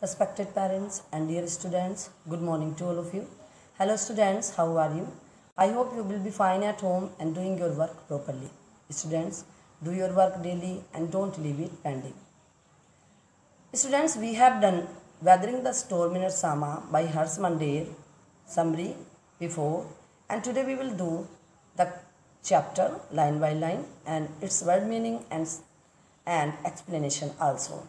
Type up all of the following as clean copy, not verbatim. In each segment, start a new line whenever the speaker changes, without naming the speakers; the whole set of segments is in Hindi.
Respected parents and dear students, good morning to all of you. Hello students, how are you? I hope you will be fine at home and doing your work properly. Students, do your work daily and don't leave it pending. Students, we have done Weathering the Storm in Assam by Harsh Mandir, summary before, and today we will do the chapter line by line and its word meaning and explanation also.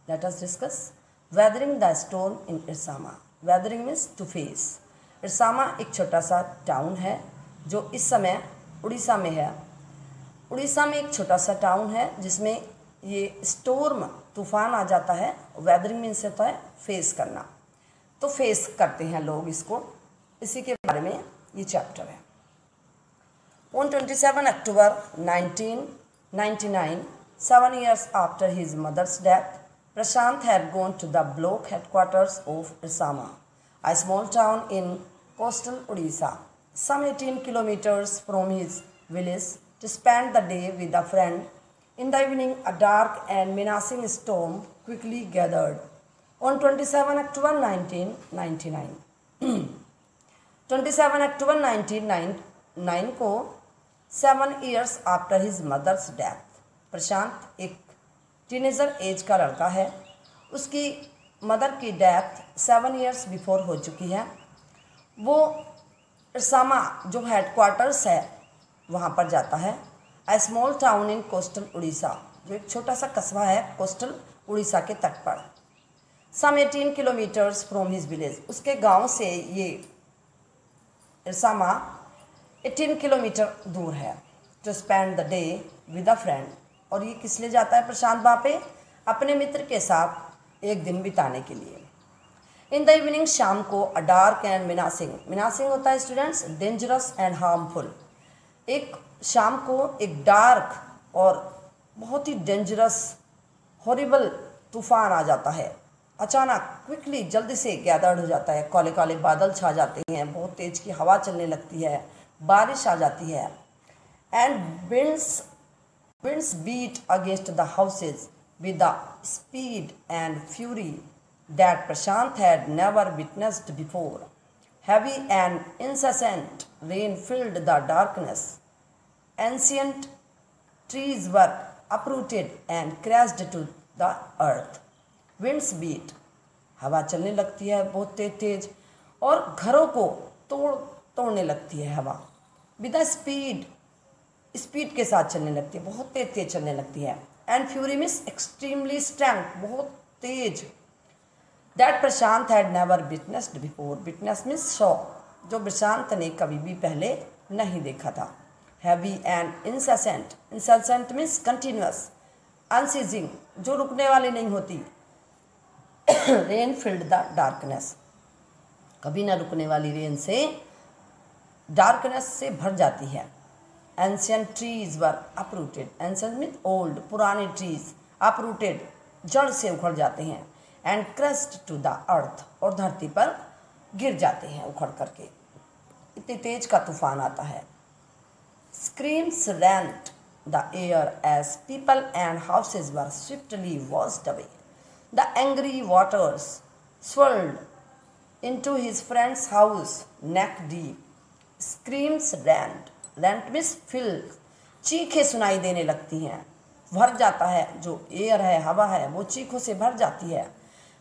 Let us discuss Weathering the Storm in Irsama. Weathering means to face. इरसामा एक छोटा सा टाउन है जो इस समय उड़ीसा में है। उड़ीसा में एक छोटा सा टाउन है जिसमें ये स्टॉर्म तूफान आ जाता है। वेदरिंग मीन्स होता है फेस करना, तो फेस करते हैं लोग इसको। इसी के बारे में ये चैप्टर है। On 27 October 1999, 7 years after his mother's death, Prashant had gone to the block headquarters of Irsama, a small town in coastal Odisha, some 18 kilometers from his village, to spend the day with a friend. In the evening, a dark and menacing storm quickly gathered. On 27 October 1999, 27 October 1999 को 7 years after his mother's death, प्रशांत एक टीनेजर एज का लड़का है। उसकी मदर की डेथ 7 years बिफोर हो चुकी है। वो इरसामा जो हेडक्वार्टर्स है वहाँ पर जाता है। A small town in coastal Orissa, जो एक छोटा सा कस्बा है कोस्टल उड़ीसा के तट पर। Some 18 kilometres from his village, उसके गांव से ये इरसामा 18 किलोमीटर दूर है। To spend the day with a friend, और ये किस लिए जाता है प्रशांत वहाँ पे? अपने मित्र के साथ एक दिन बिताने के लिए। इन द इवनिंग, शाम को, अ डार्क एंड मिनासिंग होता है स्टूडेंट्स डेंजरस एंड हार्मफुल। एक शाम को एक डार्क और बहुत ही डेंजरस हॉरिबल तूफान आ जाता है। अचानक क्विकली जल्दी से गैदर्ड हो जाता है। काले काले बादल छा जाते हैं, बहुत तेज की हवा चलने लगती है, बारिश आ जाती है। And winds beat against the houses with a speed and fury that Prashant had never witnessed before. Heavy and incessant rain filled the darkness. Ancient trees were uprooted and crashed to the earth. Winds beat, हवा चलने लगती है बहुत तेज तेज, और घरों को तोड़ने लगती है हवा। विद स्पीड के साथ चलने लगती है, बहुत तेज चलने लगती है। And fury means extremely strength, बहुत तेज। That Prashant had never witnessed before, witness means saw, जो प्रशांत ने कभी भी पहले नहीं देखा था। Heavy and incessant means continuous, unceasing, जो रुकने वाली नहीं होती। रेन फिल्ड द डार्कनेस, कभी ना रुकने वाली रेन से डार्कनेस से भर जाती है। Ancient trees were uprooted, ancient mean old, पुराने ट्रीज, अपरूटेड जड़ से उखड़ जाते हैं। And crashed to the earth, और धरती पर गिर जाते हैं उखड़ करके। इतनी तेज का तूफान आता है। Screams rent the air as people and houses were swiftly washed away. The angry waters swirled into his friend's house neck deep. Screams rent means fill, चीखें सुनाई देने लगती हैं। भर जाता है, जो एयर है, हवा है, वो चीखों से भर जाती है।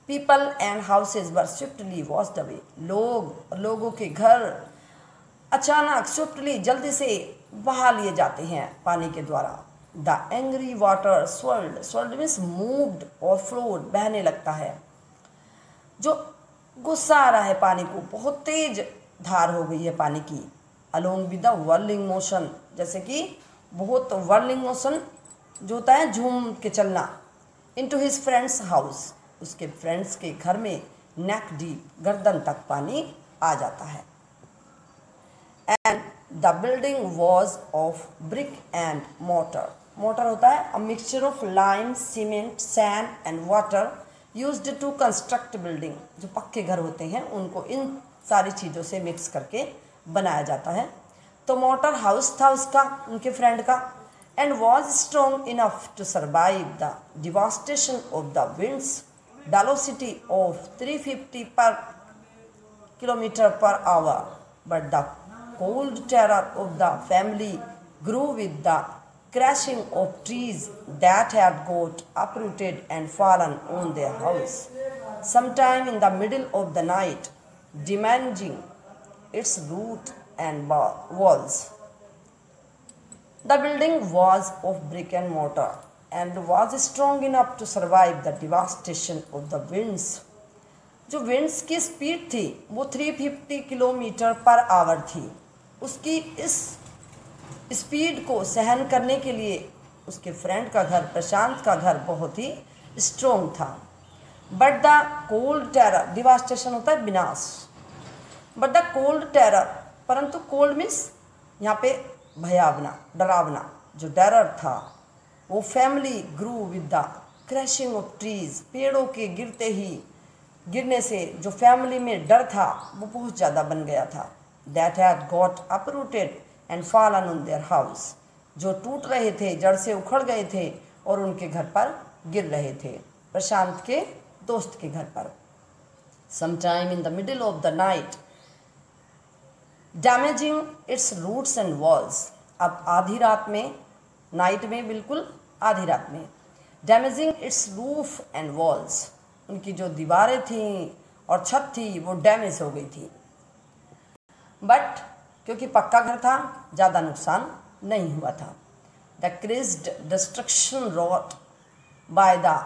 People and houses were swiftly washed away, लोगों के घर अचानक स्विफ्टली जल्दी से बहा लिए जाते हैं पानी के द्वारा। The angry water swirled means moved और फ्लोड, बहने लगता है। जो गुस्सा आ रहा है पानी को, बहुत तेज धार हो गई है पानी की। Along with the whirling motion, जैसे कि बहुत वर्लिंग मोशन जो होता है झूम के चलना। इनटू हिज फ्रेंड्स हाउस, उसके फ्रेंड्स के घर में नेक डीप, गर्दन तक पानी आ जाता है। And the building was of brick and mortar होता है a mixture of lime, cement, sand and water used to construct building. जो पक्के घर होते हैं उनको इन सारी चीज़ों से मिक्स करके बनाया जाता है। तो मोटर हाउस था उसका, उनके फ्रेंड का। And was strong enough to survive the devastation of the winds velocity of 350 per kilometer per hour, but the cold terror of the family grew with the crashing of trees that had got uprooted and fallen on their house, sometime in the middle of the night, damaging its roof and walls. The building was of brick and mortar and was strong enough to survive the devastation of the winds. जो विंड्स की स्पीड थी वो 350 किलोमीटर पर आवर थी। उसकी इस स्पीड को सहन करने के लिए उसके फ्रेंड का घर, प्रशांत का घर बहुत ही स्ट्रोंग था। But the cold terror, devastation होता है विनाश, बट द कोल्ड टेरर, परंतु कोल्ड मीन्स यहाँ पे भयावना, डरावना, जो टेरर था वो family grew with the crashing of trees, पेड़ों के गिरने से जो फैमिली में डर था वो बहुत ज़्यादा बन गया था। That had got uprooted and fallen on their house, जो टूट रहे थे, जड़ से उखड़ गए थे और उनके घर पर गिर रहे थे, प्रशांत के दोस्त के घर पर। Sometime in the middle of the night damaging its roofs and walls, अब आधी रात में, नाइट में, बिल्कुल आधी रात में, damaging it's roof and walls, उनकी जो दीवारें थीं और छत थी वो डैमेज हो गई थी। बट क्योंकि पक्का घर था ज़्यादा नुकसान नहीं हुआ था। The crazed destruction wrought by the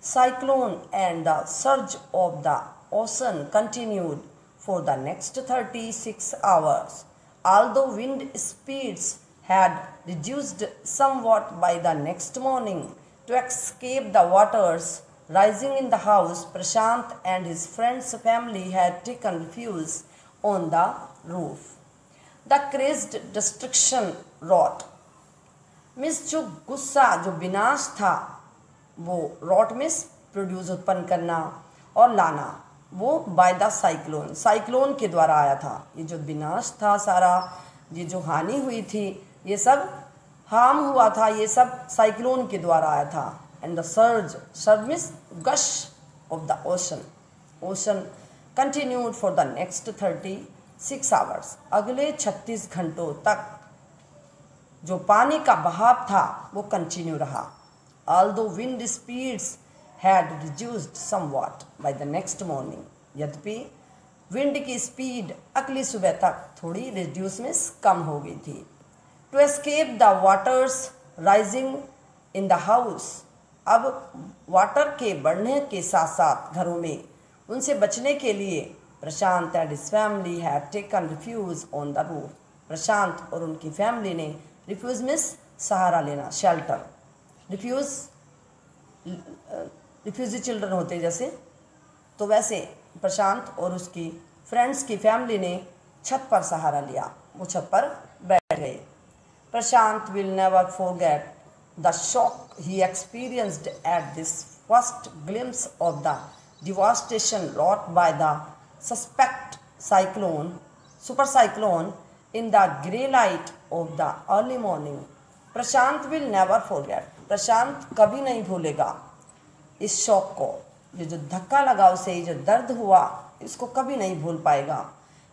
cyclone and the surge of the ocean continued for the next 36 hours. Although wind speeds had reduced somewhat by the next morning, to escape the waters rising in the house, Prashant and his friend's family had taken refuge on the roof. The crazed destruction wrought means जो गुस्सा, जो विनाश था, वो wrought means प्रोड्यूस, उत्पन्न करना और लाना, वो बाय द साइक्लोन, साइक्लोन के द्वारा आया था। ये जो विनाश था सारा, ये जो हानि हुई थी, ये सब हार्म हुआ था, ये सब साइक्लोन के द्वारा आया था। And the surge means gush of the ocean, ocean continued for the next 36 hours, अगले 36 घंटों तक जो पानी का बहाव था वो कंटिन्यू रहा। Although wind speeds had reduced somewhat by the next morning, यद्यपि विंड की स्पीड अगली सुबह तक थोड़ी रिड्यूस में कम हो गई थी। To escape the waters rising in the house, अब वाटर के बढ़ने के साथ साथ घरों में उनसे बचने के लिए Prashant and his family had taken refuge on the roof, Prashant और उनकी फैमिली ने, रिफ्यूज मीन्स सहारा लेना, शेल्टर, रिफ्यूजी चिल्ड्रन होते जैसे, तो वैसे प्रशांत और उसकी फ्रेंड्स की फैमिली ने छत पर सहारा लिया, वो छत पर बैठ गए। Prashant will never forget the shock he experienced at this first glimpse of the devastation wrought by the super cyclone in the grey light of the early morning. Prashant will never forget, Prashant कभी नहीं भूलेगा इस शॉक को, ये जो धक्का लगा उसे, जो दर्द हुआ, इसको कभी नहीं भूल पाएगा।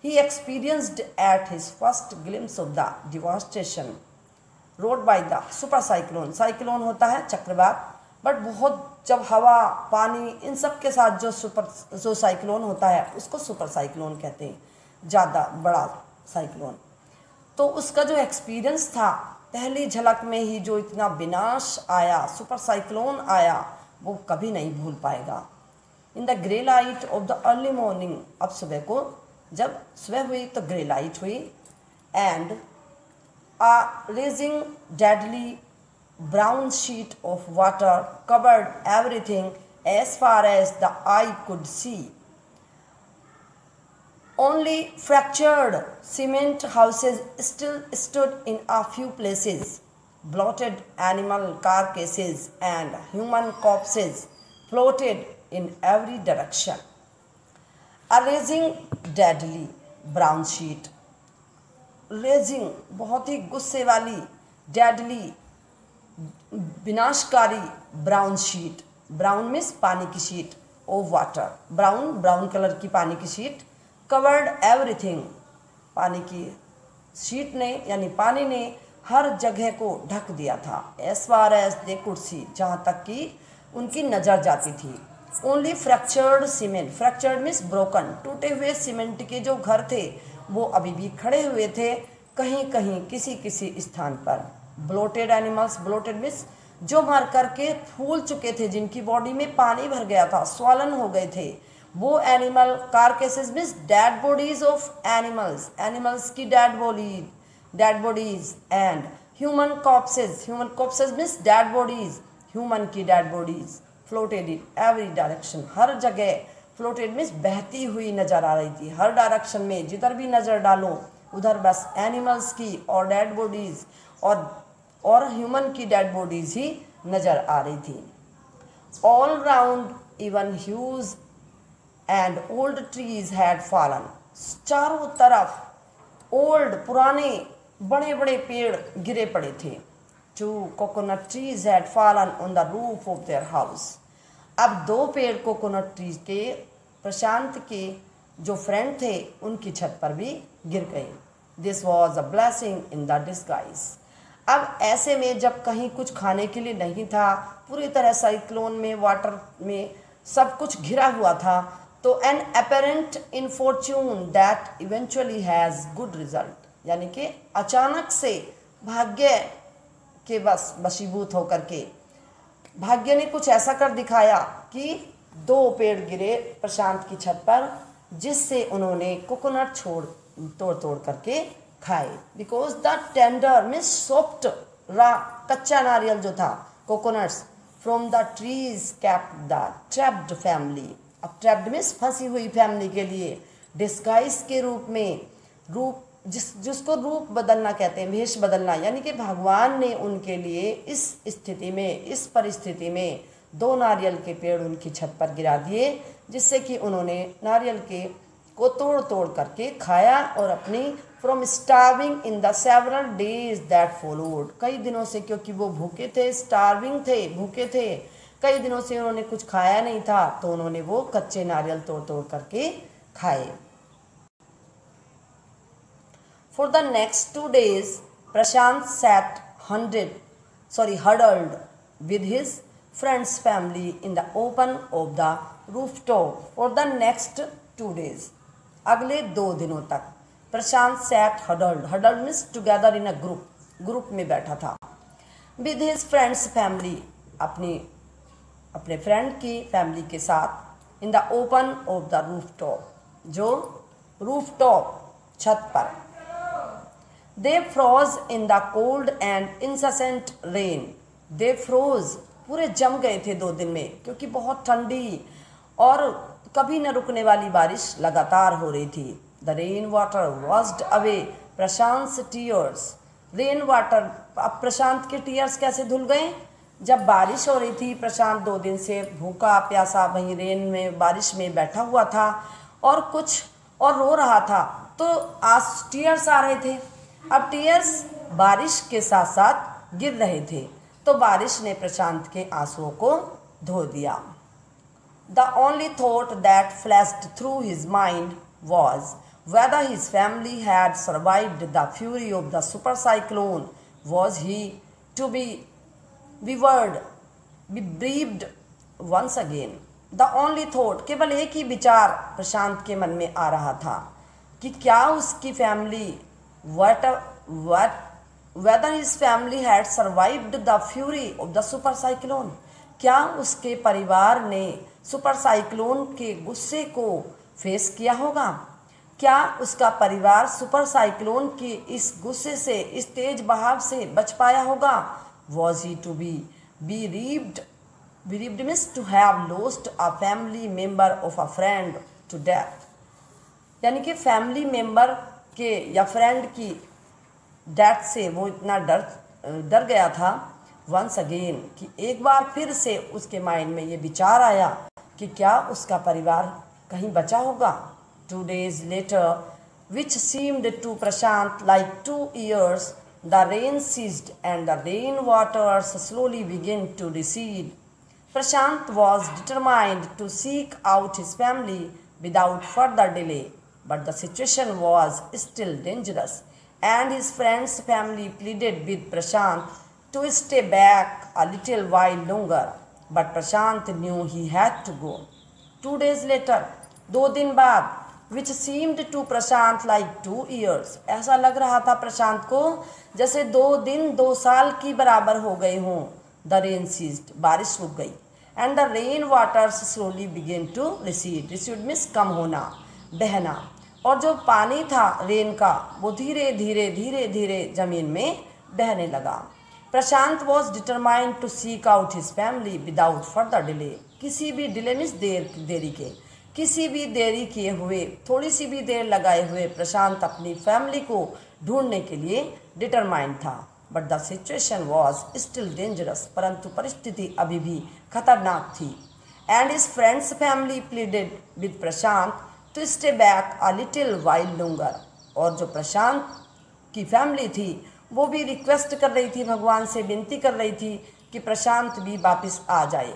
He experienced at his first glimpse of the devastation wrought by the super cyclone, cyclone होता है चक्रवात, बट बहुत जब हवा, पानी, इन सब के साथ जो साइक्लोन होता है उसको सुपर साइक्लोन कहते हैं, ज़्यादा बड़ा साइक्लोन। तो उसका जो एक्सपीरियंस था, पहली झलक में ही जो इतना विनाश आया, सुपर साइक्लोन आया, वो कभी नहीं भूल पाएगा। In the grey light of the early morning, अब सुबह को, जब सुबह हुई तो ग्रे लाइट हुई, and a raging deadly brown sheet of water covered everything as far as the eye could see. Only fractured cement houses still stood in a few places. Bloated animal carcasses and human corpses floated in every direction. A raging deadly brown sheet. Raging बहुत ही गुस्से वाली, deadly विनाशकारी ब्राउन शीट, ब्राउन मीन्स पानी की sheet, of water, brown colour की पानी की शीट, कवर्ड एवरीथिंग, पानी की शीट ने यानी पानी ने हर जगह को ढक दिया था। As far as they could see, जहाँ तक कि उनकी नज़र जाती थी। Only fractured cement, fractured means broken, टूटे हुए सीमेंट के जो घर थे वो अभी भी खड़े हुए थे कहीं कहीं किसी किसी स्थान पर। ब्लोटेड एनिमल्स, ब्लोटेड मीन्स जो मर करके फूल चुके थे, जिनकी बॉडी में पानी भर गया था, स्वॉलन हो गए थे, वो animal. Carcasses means dead bodies of animals, animals की dead bodies and human corpses means dead bodies, human की dead bodies floated in every direction, हर जगह। फ्लोटेड मीन्स बहती हुई नजर आ रही थी, हर डायरेक्शन में जिधर भी नजर डालो उधर बस एनिमल्स की और डेड बॉडीज और ह्यूमन की डेड बॉडीज ही नजर आ रही थी। All round even huge and old trees had fallen, चारों तरफ ओल्ड पुराने बड़े बड़े पेड़ गिरे पड़े थे। Two coconut trees had fallen on the roof of their house, अब 2 पेड़ कोकोनट ट्रीज के, प्रशांत के जो फ्रेंड थे उनकी छत पर भी गिर गए। This was a blessing in the disguise, अब ऐसे में जब कहीं कुछ खाने के लिए नहीं था, पूरी तरह साइक्लोन में, वाटर में सब कुछ घिरा हुआ था, तो an apparent misfortune that eventually has good result, यानी कि अचानक से भाग्य के वशीभूत होकर के भाग्य ने कुछ ऐसा कर दिखाया कि 2 पेड़ गिरे प्रशांत की छत पर, जिससे उन्होंने कोकोनट तोड़ तोड़ करके खाए। Because the tender means soft, कच्चा नारियल जो था, coconuts from the trees kept the trapped family, अब ट्रैप्ड मीन्स फंसी हुई फैमिली के लिए डिस्गाइज के रूप में, जिसको रूप बदलना कहते हैं, भेष बदलना, यानी कि भगवान ने उनके लिए इस स्थिति में, इस परिस्थिति में 2 नारियल के पेड़ उनकी छत पर गिरा दिए, जिससे कि उन्होंने नारियल को तोड़ तोड़ करके खाया और अपनी from starving in the several days that followed, कई दिनों से, क्योंकि वो भूखे थे, स्टार्विंग थे, भूखे थे, कई दिनों से उन्होंने कुछ खाया नहीं था, तो उन्होंने वो कच्चे नारियल तोड़ तोड़ करके खाए। For the next 2 days, Prashant sat huddled with his friend's family in the open of the rooftop. For the next 2 days, अगले 2 दिनों तक प्रशांत sat huddled means together in a group में बैठा था, with his friend's family, अपने फ्रेंड की फैमिली के साथ, in the open of the rooftop, जो रूफटॉप छत पर। They froze in the cold and incessant rain. They froze, पूरे जम गए थे 2 दिन में, क्योंकि बहुत ठंडी और कभी न रुकने वाली बारिश लगातार हो रही थी। The rain water washed away Prashant tears. Rain water, अब प्रशांत के टीयर्स कैसे धुल गए? जब बारिश हो रही थी, प्रशांत 2 दिन से भूखा प्यासा वहीं रेन में, बारिश में बैठा हुआ था और रो रहा था, तो आज टीयर्स आ रहे थे। अब टीयर्स बारिश के साथ साथ गिर रहे थे, तो बारिश ने प्रशांत के आंसुओं को धो दिया। The only thought that flashed through his mind was whether his family had survived the fury of the super cyclone. Was he to be bereaved once again? The only thought, केवल एक ही विचार प्रशांत के मन में आ रहा था कि क्या उसकी family, whether his family had survived the fury of the super cyclone, क्या उसके परिवार ने सुपर साइक्लोन के गुस्से को फेस किया होगा? क्या उसका परिवार सुपर साइक्लोन के इस गुस्से से, इस तेज बहाव से बच पाया होगा? Was he to be bereaved? Bereaved means to have lost a family member of a friend to death, यानी कि फैमिली मेंबर के या फ्रेंड की डेथ से वो इतना डर गया था, वंस अगेन, कि एक बार फिर से उसके माइंड में ये विचार आया कि क्या उसका परिवार कहीं बचा होगा। 2 days later, which seemed to Prashant like 2 years, the rain ceased and the rain waters slowly began to recede. Prashant was determined to seek out his family without further delay, but the situation was still dangerous, and his friend's family pleaded with Prashant to stay back a little while longer. But Prashant knew he had to go. 2 days later, 2 दिन बाद, which seemed to Prashant like 2 years, ऐसा लग रहा था प्रशांत को जैसे 2 दिन 2 साल की बराबर हो गए हों. The rain ceased, बारिश रुक गई. And the rain waters slowly began to recede. Recede means कम होना, बहना. और जो पानी था रेन का वो धीरे धीरे धीरे धीरे जमीन में बहने लगा. Prashant was determined to seek out his family without further delay. किसी भी डिले मीन्स देरी के, किसी भी देरी किए हुए, थोड़ी सी भी देर लगाए हुए प्रशांत अपनी फैमिली को ढूंढने के लिए डिटरमाइंड था. But the situation was still dangerous, परंतु परिस्थिति अभी भी खतरनाक थी. And his friends family pleaded with Prashant to stay back a little while longer. और जो प्रशांत की फैमिली थी वो भी रिक्वेस्ट कर रही थी, भगवान से विनती कर रही थी कि प्रशांत भी वापस आ जाए.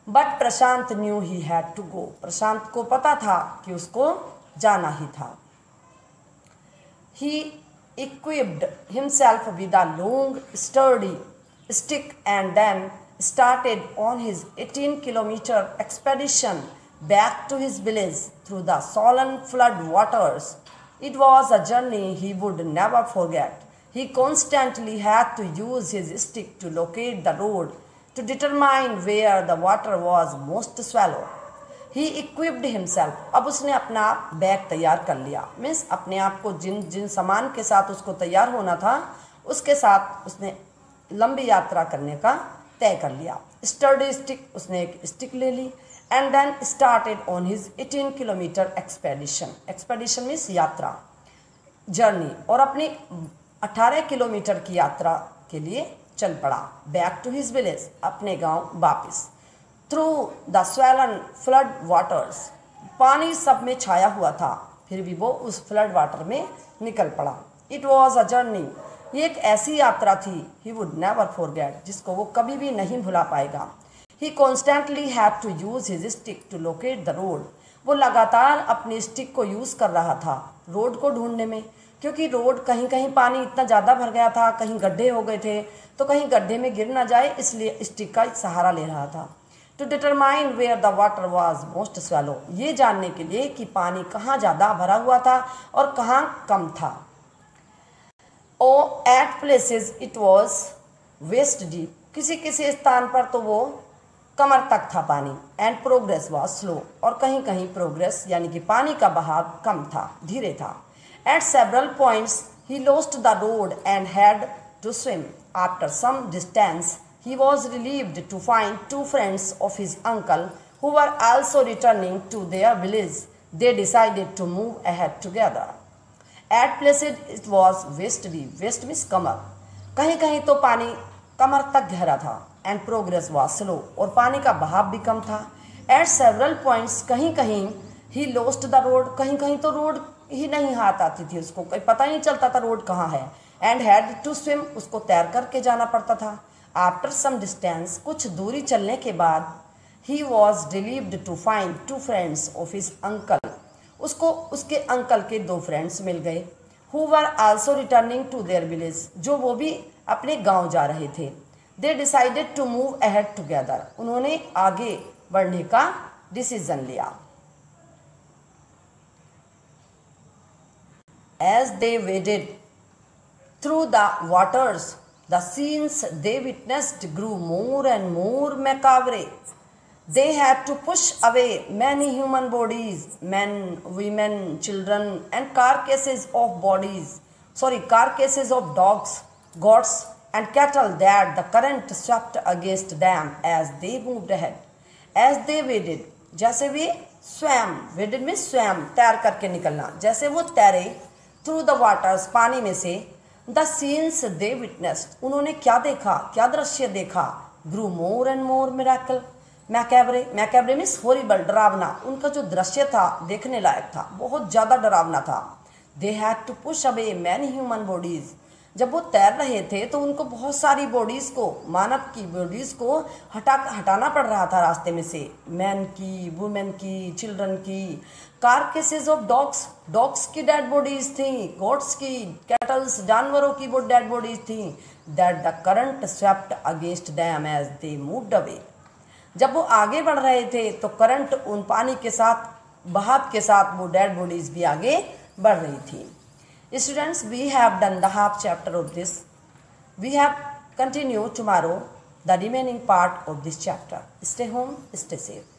But Prashant knew he had to go. Prashant को पता था कि उसको जाना ही था. He equipped himself with a long, sturdy stick and then started on his 18-kilometer expedition back to his village through the sullen flood waters. It was a journey he would never forget. He constantly had to use his stick to locate the road, to determine where the water was most shallow. He equipped himself. अब उसने अपना बैग तैयार कर लिया. मीन्स अपने आप को जिन जिन सामान के साथ उसको तैयार होना था उसके साथ उसने लंबी यात्रा करने का तय कर लिया. स्टर्डी स्टिक, उसने एक स्टिक ले ली. And then started on his 18-kilometer expedition. Expedition means यात्रा, जर्नी. और अपनी 18 किलोमीटर की यात्रा के लिए चल पड़ा. बैक टू हिज विलेज, अपने गांव वापस. थ्रू द स्वैलन फ्लड वाटर्स, पानी सब में छाया हुआ था फिर भी वो उस फ्लड वाटर में निकल पड़ा. इट वॉज अ जर्नी, ये एक ऐसी यात्रा थी ही वुड नेवर फॉरगेट, जिसको वो कभी भी नहीं भुला पाएगा. He constantly had to use his stick to locate the road. वो लगातार अपनी स्टिक को यूज़ कर रहा था रोड को ढूंढने में, क्योंकि रोड कहीं कहीं पानी इतना ज़्यादा भर गया था, कहीं गड्ढे हो गए थे, तो कहीं गड्ढे में गिर ना जाए इसलिए स्टिक का सहारा ले रहा था. To determine where the water was most shallow, ये जानने के लिए कि पानी कहाँ ज़्यादा भरा हुआ था और कहाँ कम था. Oh at places it was waist deep, किसी किसी स्थान पर तो वो कमर तक था पानी. एंड प्रोग्रेस वॉज स्लो, और कहीं कहीं प्रोग्रेस यानी कि पानी का बहाव कम था, धीरे था. At several points he lost the road and had to swim. After some distance he was relieved to find 2 friends of his uncle who were also returning to their village. They decided to move ahead together. At places it was waist deep. Waist means कमर. कहीं कहीं तो पानी कमर तक गहरा था. And progress was slow, और पानी का बहाव भी कम था. At several points, कहीं कहीं he lost the road. कहीं कहीं तो रोड ही नहीं हाथ आती थी उसको, कोई पता ही नहीं चलता था रोड कहाँ है. And had to swim, उसको तैर करके जाना पड़ता था. आफ्टर सम डिस्टेंस, कुछ दूरी चलने के बाद, he was relieved to find 2 friends of his uncle. उसको उसके अंकल के 2 फ्रेंड्स मिल गए. Who were also returning to their village, जो वो भी अपने गांव जा रहे थे. They decided to move ahead together, उन्होंने आगे बढ़ने का डिसीजन लिया. As they waded through the waters, the scenes they witnessed grew more and more macabre. They had to push away many human bodies, men, women, children, and carcasses of dogs, goats, and cattle that the current swept against them as they moved ahead. As they waded, जैसे वे swam, waded में swam, तैर करके निकलना, जैसे वो तैरे through the waters, पानी में से. द सीन्स दे विटनेस्ड, उन्होंने क्या देखा, क्या दृश्य देखा. Grew more and more miracle. Macabre, macabre means horrible, डरावना. उनका जो दृश्य था देखने लायक था, बहुत ज़्यादा डरावना था. They had to push away many human bodies, जब वो तैर रहे थे तो उनको बहुत सारी बॉडीज़ को, मानव की बॉडीज़ को हटाना पड़ रहा था रास्ते में से, मैन की, वुमेन की, चिल्ड्रन की। कारकेसेस ऑफ डॉग्स की डेड बॉडीज़ थी, गोट्स की, कैटल्स, जानवरों की वो डेड बॉडीज़ थी। That the current swept against them as they moved away. जब वो आगे बढ़ रहे थे तो करंट उन पानी के साथ, बहाव के साथ वो डेड बॉडीज़ भी आगे बढ़ रही थी। Students, we have done the half chapter of this. We have continued tomorrow the remaining part of this chapter. Stay home, stay safe.